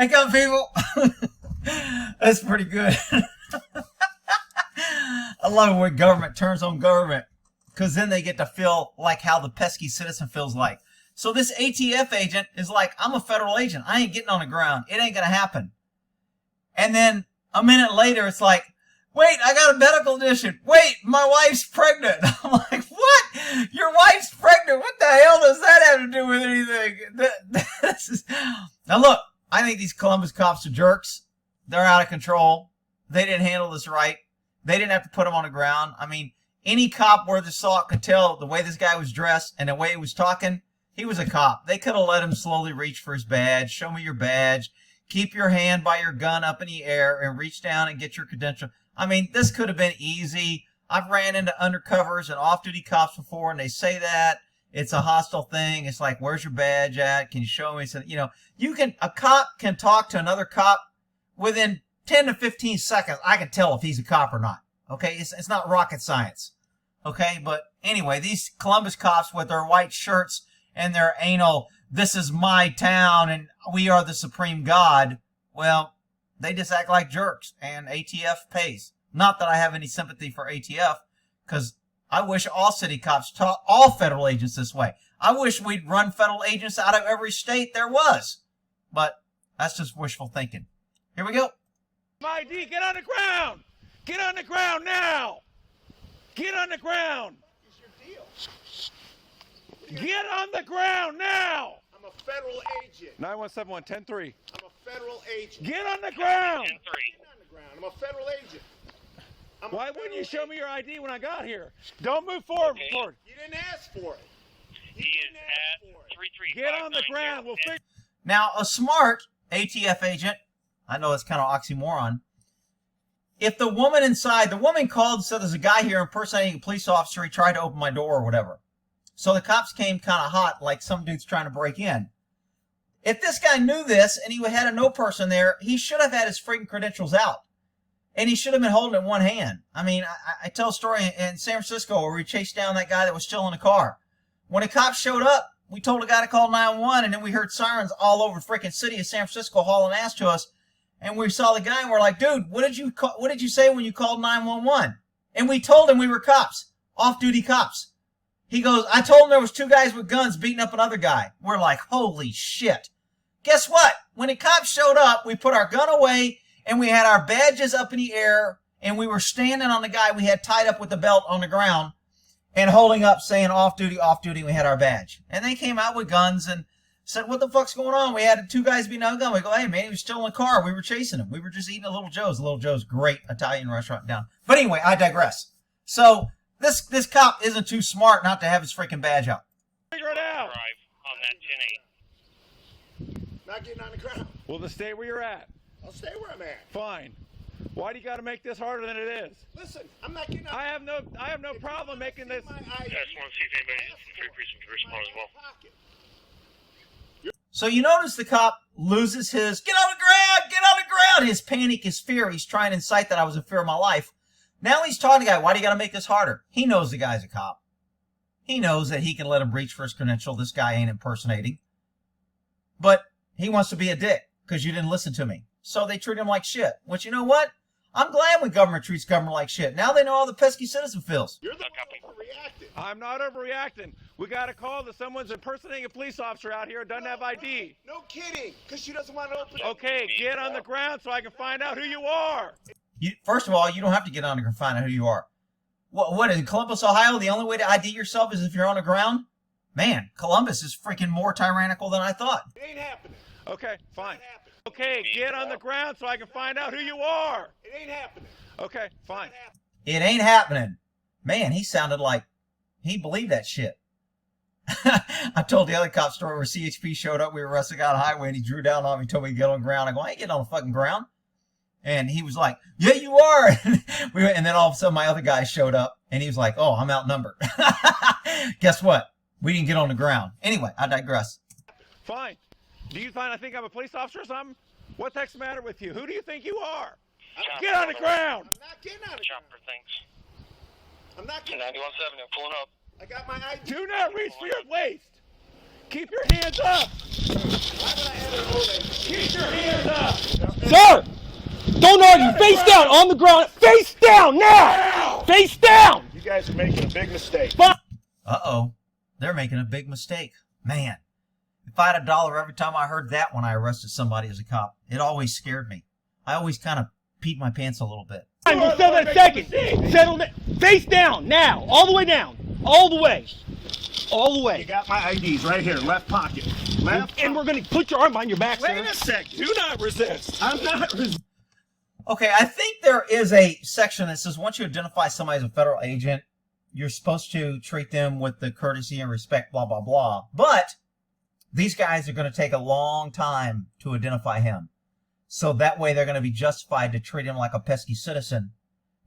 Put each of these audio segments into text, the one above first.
Hey, come people. That's pretty good. I love it when government turns on government, because then they get to feel like how the pesky citizen feels like. So this ATF agent is like, I'm a federal agent. I ain't getting on the ground. It ain't going to happen. And then a minute later, it's like, wait, I got a medical condition. Wait, my wife's pregnant. I'm like, what? Your wife's pregnant? What the hell does that have to do with anything? Now look, I think these Columbus cops are jerks. They're out of control. They didn't handle this right. They didn't have to put him on the ground. I mean, any cop worth his salt could tell the way this guy was dressed and the way he was talking, he was a cop. They could have let him slowly reach for his badge. Show me your badge. Keep your hand by your gun up in the air and reach down and get your credential. I mean, this could have been easy. I've ran into undercovers and off-duty cops before, and they say that. It's a hostile thing. It's like, where's your badge at? Can you show me? So, you know, a cop can talk to another cop within 10 to 15 seconds. I can tell if he's a cop or not. Okay? It's not rocket science. Okay? But anyway, these Columbus cops with their white shirts and their anal, this is my town and we are the supreme God, well, they just act like jerks, and ATF pays. Not that I have any sympathy for ATF, because I wish all city cops taught all federal agents this way. I wish we'd run federal agents out of every state there was. But that's just wishful thinking. Here we go. ID, get on the ground! Get on the ground now! Get on the ground! Get on the ground now! I'm a federal agent. 917-110-3. I'm a federal agent. Get on the ground! Get on the ground. I'm a federal agent. Why wouldn't you show me your ID when I got here? Don't move forward. You didn't ask for it. He is at 33590. Get on the ground. We'll fix. Now, a smart ATF agent, I know it's kind of oxymoron. If the woman called and said there's a guy here impersonating a police officer, he tried to open my door or whatever. So the cops came kind of hot, like some dude's trying to break in. If this guy knew this and he had a no person there, he should have had his freaking credentials out. And he should have been holding it in one hand. I mean, I tell a story in San Francisco where we chased down that guy that was still in the car. When the cops showed up, we told the guy to call 911, and then we heard sirens all over the freaking city of San Francisco hauling ass to us. And we saw the guy and we're like, dude, what did you say when you called 911? And we told him we were cops, off-duty cops. He goes, I told him there was two guys with guns beating up another guy. We're like, holy shit. Guess what? When the cops showed up, we put our gun away and we had our badges up in the air and we were standing on the guy we had tied up with the belt on the ground and holding up saying off duty, and we had our badge. And they came out with guns and said, what the fuck's going on? We had two guys beating up a gun. We go, hey man, he was still in the car. We were chasing him. We were just eating at Little Joe's. Little Joe's, great Italian restaurant down. But anyway, I digress. So this cop isn't too smart not to have his freaking badge out. Figure it out. Drive on that 10-8. Not getting on the ground. Well, then stay where you're at. I'll stay where I'm at. Fine. Why do you got to make this harder than it is? Listen, I'm not getting on. I have no problem making this. I just want to see if anybody from 3 Precinct can respond as well. So you notice the cop loses his, get on the ground, his panic, his fear. He's trying to incite that I was in fear of my life. Now he's talking to the guy, why do you got to make this harder? He knows the guy's a cop. He knows that he can let him reach for his credential. This guy ain't impersonating. But he wants to be a dick because you didn't listen to me. So they treat him like shit. Which, you know what? I'm glad when government treats government like shit. Now they know how the pesky citizen feels. You're the one overreacting. I'm not overreacting. We got a call that someone's impersonating a police officer out here who doesn't have ID. No kidding, because she doesn't want to open it. Okay, get on the ground so I can find out who you are. First of all, you don't have to get on and find out who you are. What is in Columbus, Ohio? The only way to ID yourself is if you're on the ground? Man, Columbus is freaking more tyrannical than I thought. It ain't happening. Okay, fine. It ain't happening. Okay, get on the ground so I can find out who you are. It ain't happening. Okay, fine. It ain't happening. Man, he sounded like he believed that shit. I told the other cop story where CHP showed up. We were arresting out on the highway and he drew down on me, told me to get on the ground. I go, I ain't getting on the fucking ground. And he was like, yeah, you are. And then all of a sudden my other guy showed up and he was like, oh, I'm outnumbered. Guess what? We didn't get on the ground. Anyway, I digress. Fine. Do you find I think I'm a police officer or something? What the heck's the matter with you? Who do you think you are? Get on the ground! I'm not getting on it. Chopper thanks. I'm not getting 91.7, I'm pulling up. I got my ID. Do not reach for your waist! Keep your hands up! Why would I enter an old lady? Keep your hands up! Sir! Don't argue. Face down on the ground. Face down now! Face down! You guys are making a big mistake. Uh-oh. They're making a big mistake. Man, if I had $1 every time I heard that when I arrested somebody as a cop, it always scared me. I always kind of peed my pants a little bit. We'll settle that second. Settle that. Face down now. All the way down. All the way. All the You way. got my IDs right here, left pocket. Left. And we're going to put your arm behind your back, sir. Wait a second. Do not resist. I'm not resisting. Okay, I think there is a section that says once you identify somebody as a federal agent, you're supposed to treat them with the courtesy and respect, blah, blah, blah. But these guys are going to take a long time to identify him. So that way they're going to be justified to treat him like a pesky citizen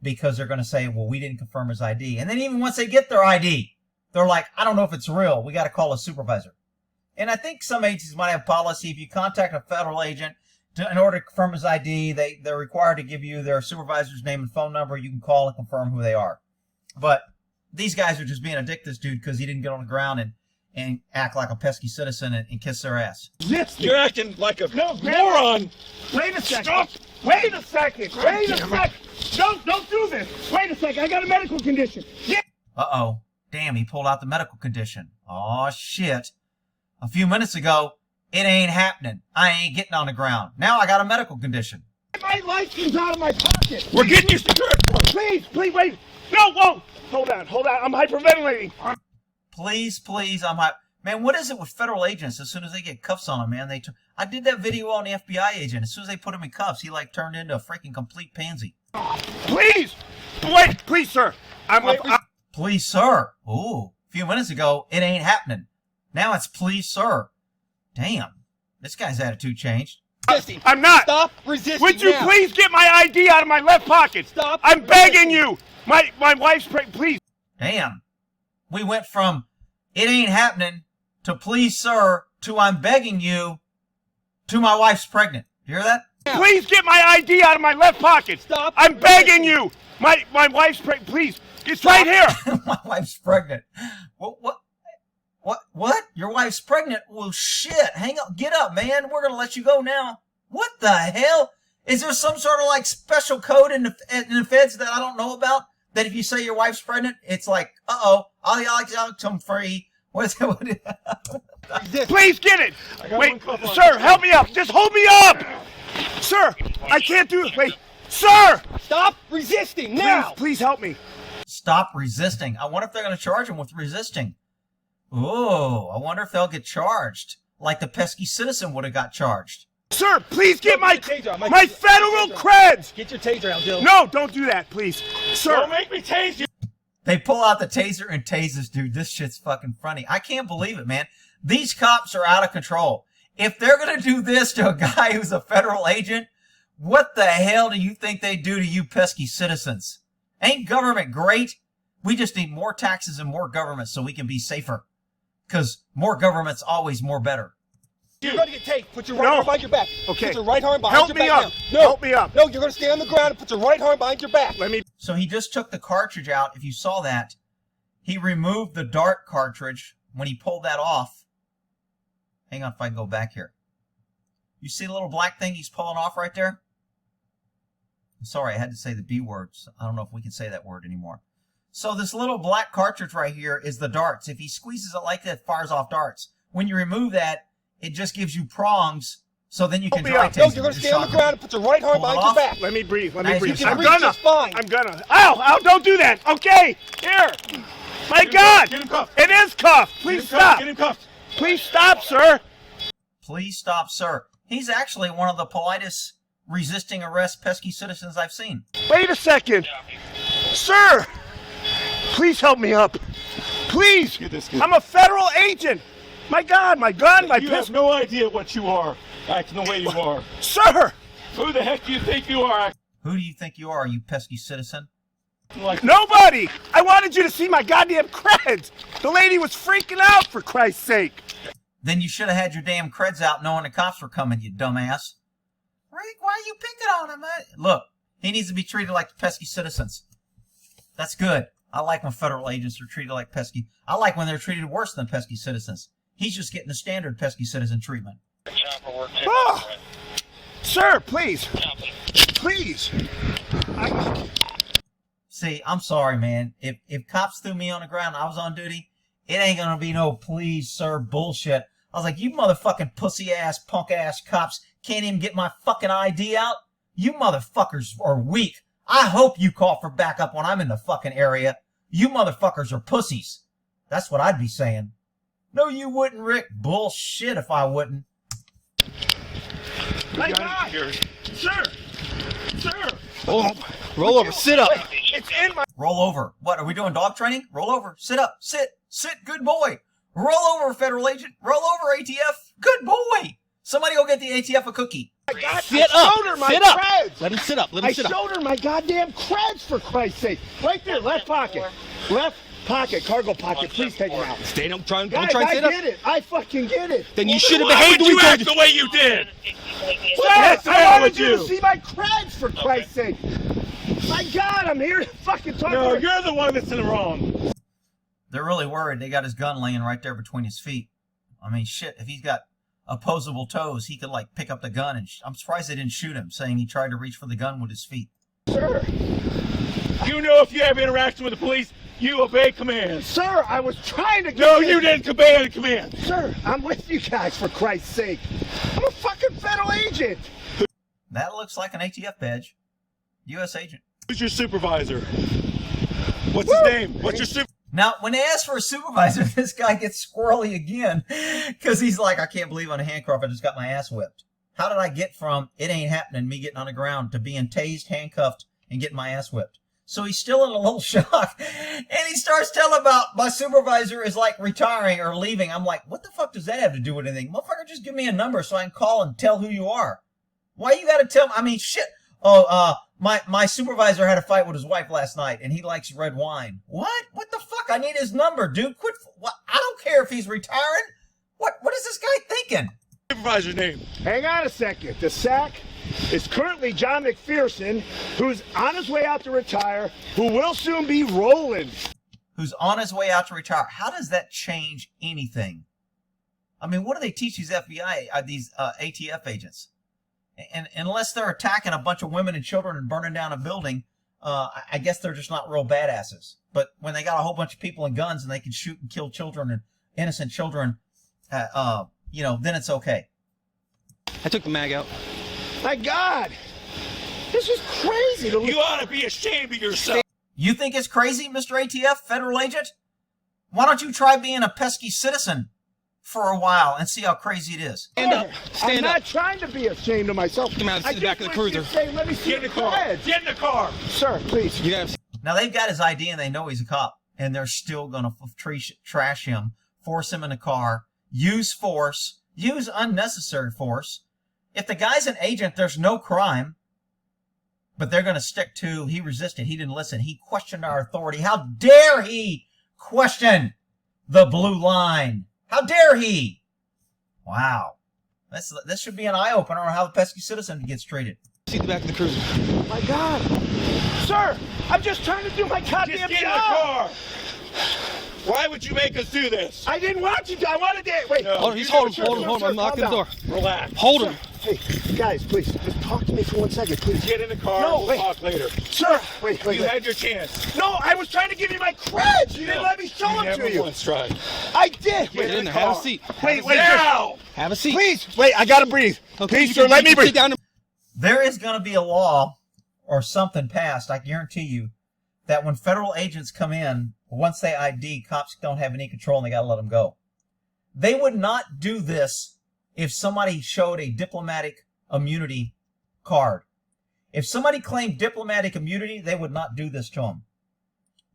because they're going to say, well, we didn't confirm his ID. And then even once they get their ID, they're like, I don't know if it's real. We got to call a supervisor. And I think some agencies might have policy. If you contact a federal agent in order to confirm his ID, they're required to give you their supervisor's name and phone number. You can call and confirm who they are. But these guys are just being a dick to this dude because he didn't get on the ground and act like a pesky citizen and kiss their ass. You're acting like a moron. Wait a second. Stop. Wait a second. Wait a second. Don't do this. Wait a second. I got a medical condition. Yeah. Uh-oh. Damn, he pulled out the medical condition. Oh shit. A few minutes ago, it ain't happening. I ain't getting on the ground. Now I got a medical condition. Get my license out of my pocket. We're getting you secured. Please, wait. No, whoa. Hold on. I'm hyperventilating. Please, I'm hot. Man, what is it with federal agents? As soon as they get cuffs on them, man, I did that video on the FBI agent. As soon as they put him in cuffs, he like turned into a freaking complete pansy. Please. Wait, please, sir. Please, sir. Ooh, a few minutes ago, it ain't happening. Now it's please, sir. Damn, this guy's attitude changed. I'm not. Stop resisting. Would you now. please get my ID out of my left pocket? Stop. I'm begging you. My wife's pregnant. Please. Damn. We went from it ain't happening to please, sir, to I'm begging you to my wife's pregnant. You hear that? Please get my ID out of my left pocket. Stop. I'm begging you. My wife's pregnant. Please. It's right here. My wife's pregnant. What? Your wife's pregnant? Well, shit. Hang up. Get up, man. We're going to let you go now. What the hell? Is there some sort of like special code in the feds that I don't know about? That if you say your wife's pregnant, it's like, uh-oh, I'll come free. What is it? Please get it. Wait, sir, help me up. Just hold me up. Sir, I can't do it. Wait, sir. Stop resisting now. Please help me. Stop resisting. I wonder if they're going to charge him with resisting. Ooh, I wonder if they'll get charged like the pesky citizen would have got charged. Sir, please get my taser out. my federal creds. Get your taser out, Joe. No, don't do that, please. Sir. Don't make me tase you. They pull out the taser and tase this dude. This shit's fucking funny. I can't believe it, man. These cops are out of control. If they're going to do this to a guy who's a federal agent, what the hell do you think they do to you pesky citizens? Ain't government great? We just need more taxes and more government so we can be safer. Because more government's always more better. You're going to get tased. Put your right arm behind your back. Okay. Put your right arm behind Help your me back up. now. No. Help me up. No, you're going to stay on the ground and put your right arm behind your back. Let me. So he just took the cartridge out. If you saw that, he removed the dart cartridge. When he pulled that off, hang on if I can go back here. You see the little black thing he's pulling off right there? I'm sorry, I had to say the B word. I don't know if we can say that word anymore. So this little black cartridge right here is the darts. If he squeezes it like that, it fires off darts. When you remove that, it just gives you prongs, so then you can dry tase No, him. you're going to Just stay on the shock him. ground and put your right arm Pull it behind your off. back. Let me breathe. Let Nice. me breathe. You can I'm breathe gonna. just fine. I'm gonna. Ow! Don't do that. Okay. Here. My God. Get him cuffed. It is cuffed. Please stop. Get him cuffed. Please stop, sir. Please stop, sir. He's actually one of the politest resisting arrest pesky citizens I've seen. Wait a second. Sir. Please help me up. Please. Get this kid. I'm a federal agent. My God, my gun, my You have pistol. no idea what you are, acting the way you are. Sir. Who the heck do you think you are, acting Who do you think you are, you pesky citizen? like Nobody. I wanted you to see my goddamn creds. The lady was freaking out, for Christ's sake. Then you should have had your damn creds out knowing the cops were coming, you dumbass. Rick, why are you picking on him? Look, he needs to be treated like the pesky citizens. That's good. I like when federal agents are treated like pesky. I like when they're treated worse than pesky citizens. He's just getting the standard pesky citizen treatment. Ah. Sir, please. Please. See, I'm sorry, man. If cops threw me on the ground and I was on duty, it ain't gonna be no please, sir bullshit. I was like, you motherfucking pussy-ass, punk-ass cops can't even get my fucking ID out? You motherfuckers are weak. I hope you call for backup when I'm in the fucking area. You motherfuckers are pussies. That's what I'd be saying. No, you wouldn't, Rick. Bullshit if I wouldn't. My God. Sir. Sir. Roll over. Sit up. It's in my... Roll over. What, are we doing dog training? Roll over. Sit up. Sit. Sit. Good boy. Roll over, federal agent. Roll over, ATF. Good boy. Somebody go get the ATF a cookie. Sit up. Sit up. Let him sit up. Let him sit up. I showed her my goddamn creds, for Christ's sake. Right there, left pocket. Left pocket, cargo pocket. Please take him out. Stay. Don't try and Guys, sit up. I get it. I fucking get it. Then you should have Why behaved would the you way act the way you did? Sir, I hell wanted with you you. to see my creds, for Christ's sake. My God, I'm here to fucking talk No, about... you're the one that's in the wrong. They're really worried. They got his gun laying right there between his feet. I mean, shit, if he's got opposable toes, he could, like, pick up the gun. And I'm surprised they didn't shoot him, saying he tried to reach for the gun with his feet. Sir. You know if you have interaction with the police, you obey commands. Sir, I was trying to get... No, you didn't obey any command. Sir, I'm with you guys, for Christ's sake. I'm a fucking federal agent. That looks like an ATF badge. U.S. agent. Who's your supervisor? What's his name? What's your supervisor? Now, when they ask for a supervisor, this guy gets squirrely again because he's like, I can't believe on a handcuff I just got my ass whipped. How did I get from it ain't happening, me getting on the ground, to being tased, handcuffed, and getting my ass whipped? So he's still in a little shock, and he starts telling about my supervisor is like retiring or leaving. I'm like, what the fuck does that have to do with anything? Motherfucker, just give me a number so I can call and tell who you are. Why you gotta tell me? I mean, shit. Oh, my supervisor had a fight with his wife last night, and he likes red wine. What? What the fuck? I need his number, dude. Quit. What? I don't care if he's retiring. What is this guy thinking? Supervisor's name. Hang on a second. The SAC is currently John McPherson, who's on his way out to retire, who will soon be rolling. Who's on his way out to retire. How does that change anything? I mean, what do they teach these FBI, these ATF agents? And unless they're attacking a bunch of women and children and burning down a building, I guess they're just not real badasses. But when they got a whole bunch of people and guns and they can shoot and kill children and innocent children, you know, then it's okay. I took the mag out. My God, this is crazy. You ought to be ashamed of yourself. You think it's crazy, Mr. ATF, federal agent? Why don't you try being a pesky citizen for a while and see how crazy it is? Stand up. I'm Stand not up. trying to be ashamed of myself. Come out and sit in the back of the I just cruiser. want you to say, let me see Get in the your car. creds. Get in the car. Sir, please. You gotta. Now, they've got his ID and they know he's a cop, and they're still going to trash him, force him in a car, use force, use unnecessary force. If the guy's an agent, there's no crime, but they're going to stick to, he resisted, he didn't listen, he questioned our authority. How dare he question the blue line? How dare he? Wow. This should be an eye-opener on how the pesky citizen gets treated. See the back of the cruiser. My God. Sir, I'm just trying to do my Just goddamn get in the job. car. Why would you make us do this? I didn't want you to. I wanted to. Wait. No. Hold on, he's Sir, holding sir, him. sir, Hold him. sir, I'm locking the calm door. down. Relax. Hold him. Hey, guys, please, just talk to me for 1 second, please. Get in the car. No, We'll wait. talk later. Sir, wait. You had your chance. No, I was trying to give you my creds. You didn't let me show them never to you. once tried. I did. Get Wait, Get in the there. Have a car. seat. wait, Now! Have a seat. please. Wait, I gotta breathe. Okay, Please, you sir, can- let you me can breathe. sit down and- There is going to be a law or something passed, I guarantee you, that when federal agents come in, once they ID, cops don't have any control and they got to let them go. They would not do this if somebody showed a diplomatic immunity card. If somebody claimed diplomatic immunity, they would not do this to them.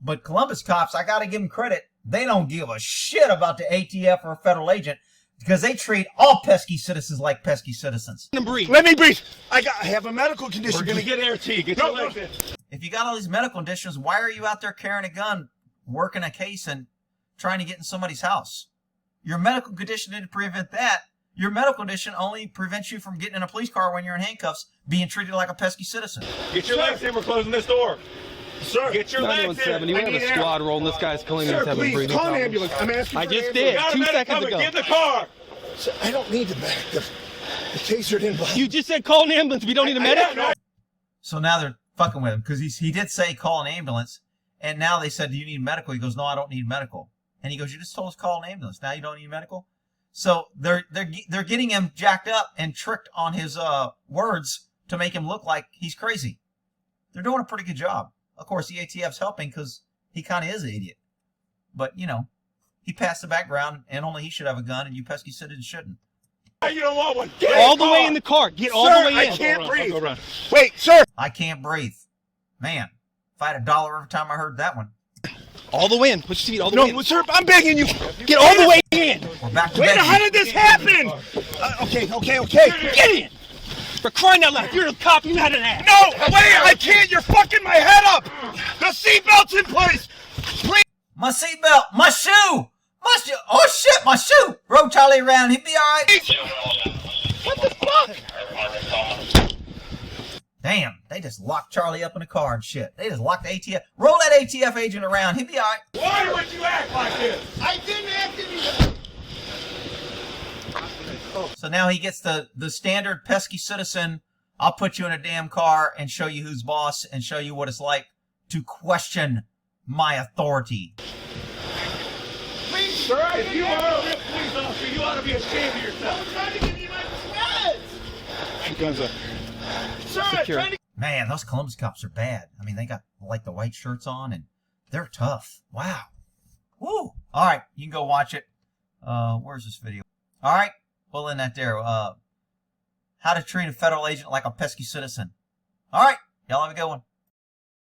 But Columbus cops, I got to give them credit. They don't give a shit about the ATF or a federal agent because they treat all pesky citizens like pesky citizens. And breathe. Let me breathe. I have a medical condition. We're going to get ART. Get No, your legs no. in. If you got all these medical conditions, why are you out there carrying a gun, working a case, and trying to get in somebody's house? Your medical condition didn't prevent that. Your medical condition only prevents you from getting in a police car when you're in handcuffs, being treated like a pesky citizen. Get your legs in. We're closing this door. Sir, Get your legs in. 9170. We I have need a air. squad rolling. This guy's killing sir, having please, breathing call an problems. ambulance. I'm asking I for an just ambulance. did. Got a 2 medic seconds coming. ago. Get in the car. Sir, I don't need to back the... Tasered in by. You just said call an ambulance. We don't need a medic. So now they're fucking with him because he did say call an ambulance, and now they said, do you need medical? He goes, no, I don't need medical. And he goes, you just told us call an ambulance. Now you don't need medical? So they're getting him jacked up and tricked on his words to make him look like he's crazy. They're doing a pretty good job. Of course, the ATF's helping because he kind of is an idiot. But, you know, he passed the background, and only he should have a gun, and you pesky citizens shouldn't. You don't want one. Get All in the car. way in the car. Get all Sir, the way in. I can't breathe. I'll go run. Wait, sir. I can't breathe. Man, if I had $1 every time I heard that one. All the way in. Put your feet all the way No, in. sir, I'm begging you. Get all the way in. We're back to Wait, Becky. how did this happen? Okay. Get in. For crying out loud. If you're a cop, you had an ass. No, wait, I can't. You're fucking my head up. The seatbelt's in place. Please. My seatbelt, my shoe, oh shit, my shoe. Roll Charlie around, he'll be all right. What the fuck? Damn, they just locked Charlie up in a car and shit. They just locked the ATF. Roll that ATF agent around, he'll be all right. Why would you act like this? I didn't act any. So now he gets the standard pesky citizen. I'll put you in a damn car and show you who's boss and show you what it's like to question my authority. Please, sir, I If you are a real police officer, you ought to be ashamed of yourself. I'm trying to give you my friends. Guns up. Sir, I'm Secure. trying to. Man, those Columbus cops are bad. I mean, they got like the white shirts on and they're tough. Wow. Woo. All right, you can go watch it. Where's this video? All right, we'll end that there. How to treat a federal agent like a pesky citizen. All right, y'all have a good one.